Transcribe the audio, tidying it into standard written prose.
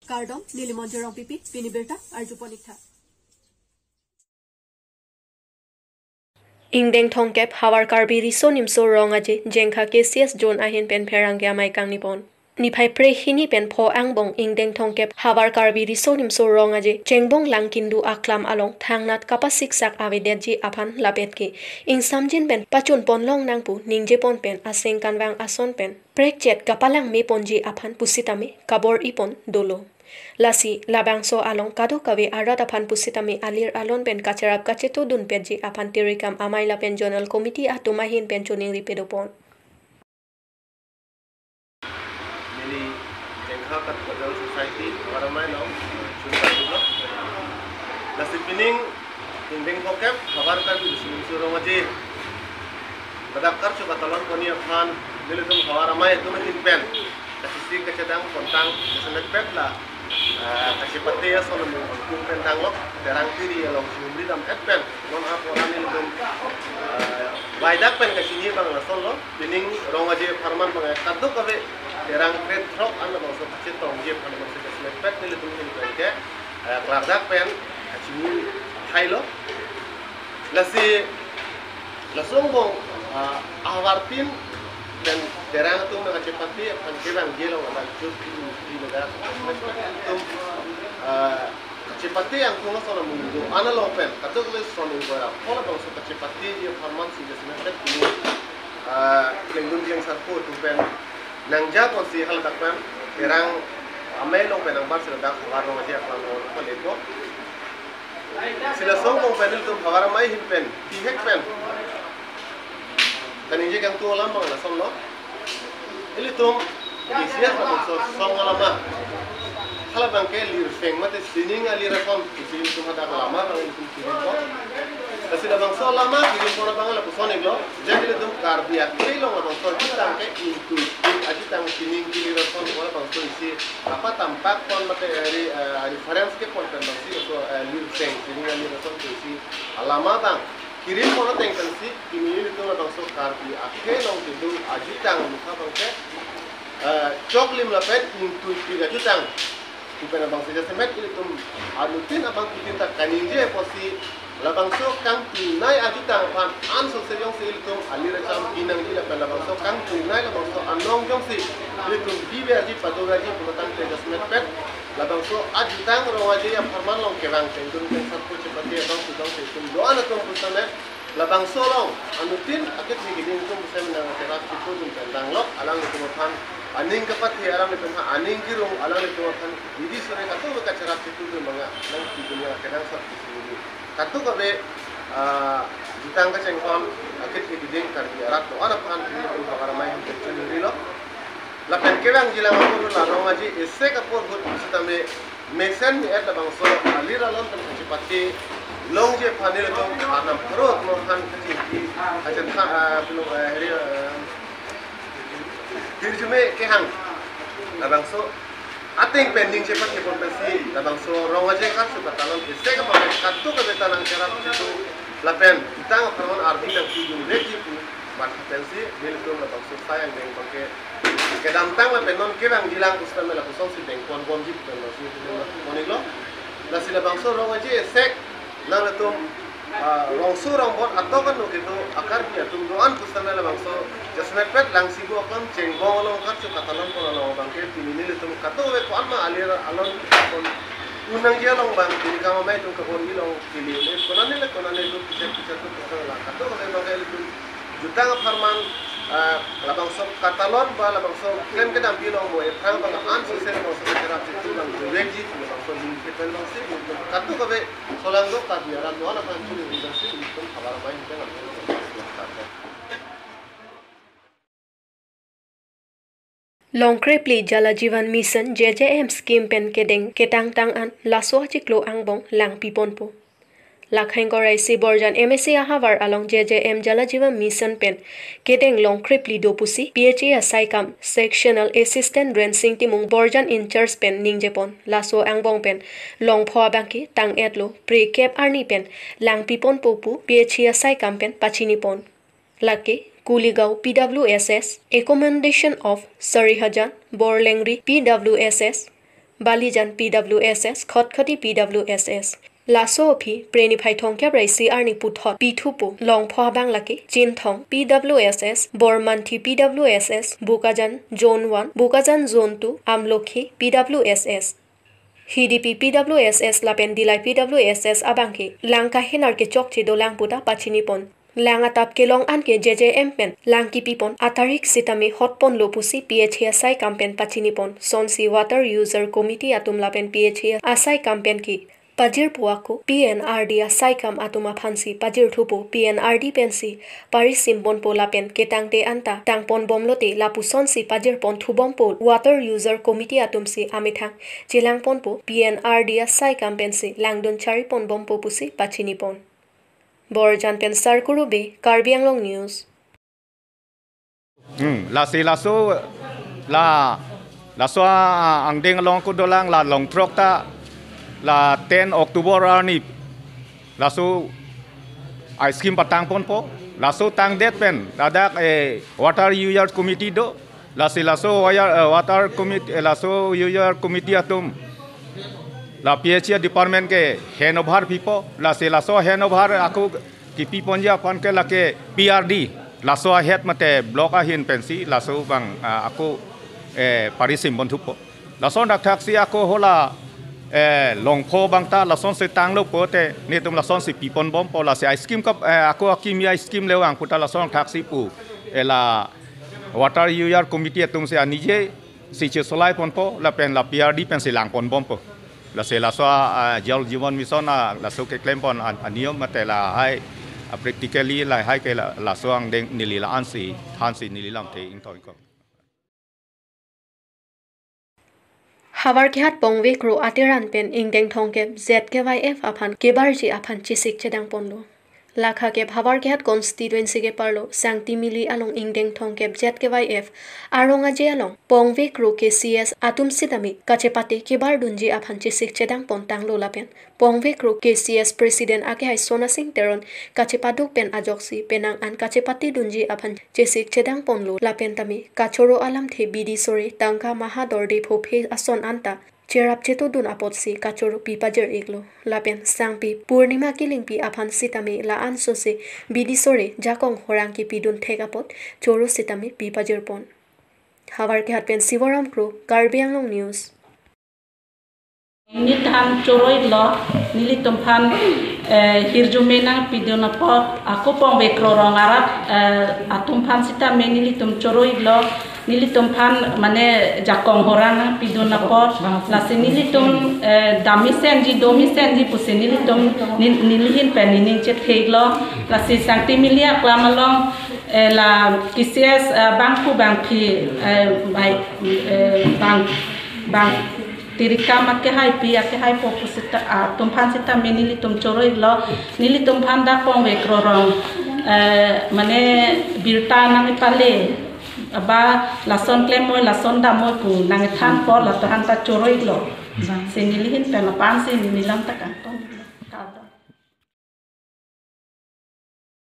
Kardom, Nilimonjorong Pipi, Pinibirta, Arjuponikta. Ingdeng Thongkep, Hawar Karbi Riso Nimso Rongaje, Jengka KCS John Ahin Pen Perangya Maikang Nipon. Nipai Prehini Pen Po Angbong Ingdeng Thongkep, Hawar Karbi Riso Nimso Rongaje, Jengbong Langkindu Aklam Along, Thangnat Kapasik Sak Avideji Apan Lapetke, Ing Samjin Pen, Pachun Pon Long Nangpu, Ningje Pon Pen, Aseng Kanwang Ason Pen, Prekjet Kapalang Me Ponji Apan Pusitame, Kabor Ipon, Dolo. Lasi labangso along kado kawe arada apan pusitami alir alon pen kacerap kaceto dun peji apan tirikam amaila pen journal committee atumahin pen chuning ripedopon. Mili jengha kat model society waramai no chunta dulu. Lasi pining Ingdeng Thongkep kabar kan disini suruh ngaji. Badakar coba talon koni apan nilidum waramai itu makin pen. Kasih kecedang kontang sesuatu pet lah. Kasih pati ya soal menghukum tentang lo terang kiri along sumber dalam pen non apa orang ini belum wajib pen kasih ni bang nasol lo bining rong aja farman bang kado kabe terang kred trok anda bang so kasih tong je pada masa kasih pet ni lebih ini kan ke kelak pen kasih ni hai lo lasi lasong bang awartin dan terang tu nak cepati akan kerang gelo akan cuci di negara tu cepati yang tu masuk dalam mundo analog pen kata tu soal negara kalau bangsa cepati dia farman sih sebenarnya ini lembun yang sarpu tu pen nangja pun sih hal tak pen terang amai long pen ambar sih dah kawan orang aja kawan orang apa lepo sila songkong pen itu kawan ramai himpen pihak pen kan ini yang tu lama lah solo, ini tu isinya tu song lama, kalau bangke lir feng mati sini ngali rasom, sini tu ada lama bang itu kirim ko, tapi dah bang so lama kirim ko na bang la puson iglo, jadi itu Karbi Anglong bang so kita bangke itu aja tang sini kiri rasom ko bang so isi apa tampak pon mati reference ke pon kan bang si so lir feng sini ngali rasom tu isi lama bang. Kirim kono tengkan si kini itu orang so Karbi Anglong itu ajitang muka bangke coklim lapet untuk tiga jutang bukan abang saja semet itu alutin abang kita kaninje posi labang so kang tunai ajitang pan anso sejong si itu alira cam inang di lapet labang so kang tunai labang so anong jong si itu bibi aji padogaji pumatang tiga semet pet labang so ajitang rawaji yang farman long kebang tengdun satu cepati abang sudang itu doa na tong pusane labang so long anutin akit higidin itu bisa menang teras itu tentang lo alang itu makan aning kapat he alam itu aning kirung alang itu makan jadi sore katu bekas teras itu tu mga nang di dunia kadang satu sini katu kabe jutang kacengkon akit higidin Karbi arat lo ada pan itu bakar main kecil ni lo lapen kebang jilang aku la rong aji ese kapur hut sitame mesen ni et labang so alira lon tan cepati long je panel to anam perut mohan kecil ajan belum hari dirjume kehang labang so ating pending cepat ke ponpesi labang so rong aji kat su batalon ese ka pakai katu ka betanang cerap itu lapen kita ngaparon arti dan kijung leki pu mat pensi bilkum labang so sayang deng pakai kedam tang la penon kebang jilang kustan la kusong si deng kon bom jip kan lo si moniglo la sila bangso rong aji sek na la tum rong su rong bot atau kan gitu akar dia tum doan kustan la bangso jasmet pet lang sigo kan ceng bong lo kan su katalon ko lo bangke pinini le tum kato we ko amma alir alon kon unang dia long bang kini kama mai tum kabon ilong kili le konane tu kisah tu kustan la kato ko le bangke tum jutang farman labang so katalon ba labang so klem ke dampi long mo efang bang an so se mo so terap itu lang reji labang so ni ke pen bang si katu ka be solang do ka dia ran do ala pan chuni ni si itu kabar main dengan Long Krepli Jala Jivan Mission JJM scheme pen kedeng ketang tang an laswa chiklo angbong lang pipon po Lakhang Korai si Borjan MSC Ahavar along JJM Jala Jivan Mission pen kedeng Long Krepli dopusi PHA Saikam Sectional Assistant Rensing Timung Borjan in Charge pen ning Japon laswa angbong pen long pho bangki tang etlo pre cap arni pen lang pipon popu PHA Saikam pen pachini pon Lake Kuligao PWSS, Accommodation of Sarihajan, Borlengri PWSS, Balijan PWSS Khotkhoti PWSS Laso Phi Prenifai Thongkya Raisi Arni Puthot Pithupu Longpho Banglaki Jinthong PWSS Bormanthi PWSS Bukajan Zone 1 Bukajan Zone 2 Amlokhi PWSS HDP PWSS Lapen Dilai PWSS Abangki Langka Hinarke Chokchi do Langputa Pachinipon Langa tap kelong anke JJM pen langki pipon atarik sitami hotpon lopusi PHA sai campaign pachinipon sonsi water user committee atum lapen PHA asai campaign ki pajir puaku PNRD asai kam atuma phansi pajir thupu PNRD pensi pari simbon po lapen ketangte anta tangpon bomlote lapu sonsi pajir pon thubom po water user committee atumsi amithang chilangpon po PNRD asai campaign si langdon charipon bompo pusi pachinipon Borjan pen Sarkurube, Karbi Anglong News. La so ang ding long ko dolang la long trok ta la 10 Oktober ni la so ice cream patang pon po la so tang det pen dadak water user committee do la so water committee la so user committee atum la PHA department ke handover people la so handover aku ki piponja pan ke la ke PRD la so head mate block a hin pensi la so bang aku parisim bontupo la so dak taxi aku hola longpho bang ta la son se tang lo pote ni tum la son se pipon bom po la se ice cream kap aku akim ya ice cream lewang puta la son taxi pu la water user committee tum se anije si che solai pon po la pen la PRD pen se lang pon bom po la se la so jal jiwan mission la so ke claim pon aniom mate la hai practically la hai ke la so ang deng nili la ansi hansi nili lam te ing toy ko Havar Kihat Pongwe Kro Atiran Pen Ingdeng Thongke ZKYF Aphan Kebarji Aphan Chisik Chedang Ponlo Lakha ke Havar Kihat constituency ke parlo Sangti Mili along Ingdeng Thongke ZKYF Aronga je along Pongwe Kro KCS Atum Sidami Kachepati Kebar Dunji Aphan Chisik Chedang Pontang Lola Pen Pongwe Kro KCS President Ake Hai Sona Singh Teron Kachepaduk Pen Ajoksi Penang an Kachepati Dunji Aphan Chisik Chedang Ponlo Lapen Tami Kachoro Alam The Bidi Sori Tangka Mahadorde Phophe Ason Anta Cherap cheto dun apotsi kachoro pi pajer iglo lapen sangpi purnima kilingpi aphan sitami la anso se bidisore jakong horang ki pidun thegapot choro sitami pi pajer pon Havar ke hatpen Sivaram Kro Karbi Anglong News Nithan choroi lo nilitum phan hirjumena piduna pot aku pong bekro rongarap atum phan sita me nilitum choroi lo nilitum phan mane jakong horana piduna pot la nilitum dami senji domi senji puse nilitum nilihin peninin chet kheglo la sangti milia klamalong la KCS bangku bangpi bang Tirika makke hai pi ake hai popusita tumphan sita me nilitum choroi lo nilitum phan da pong bekro rong mane birta nang pale ba lason klemoy lason damoy ku nang than po la tahan ta choroi lo se nilihin pe la pan se nilang ta kan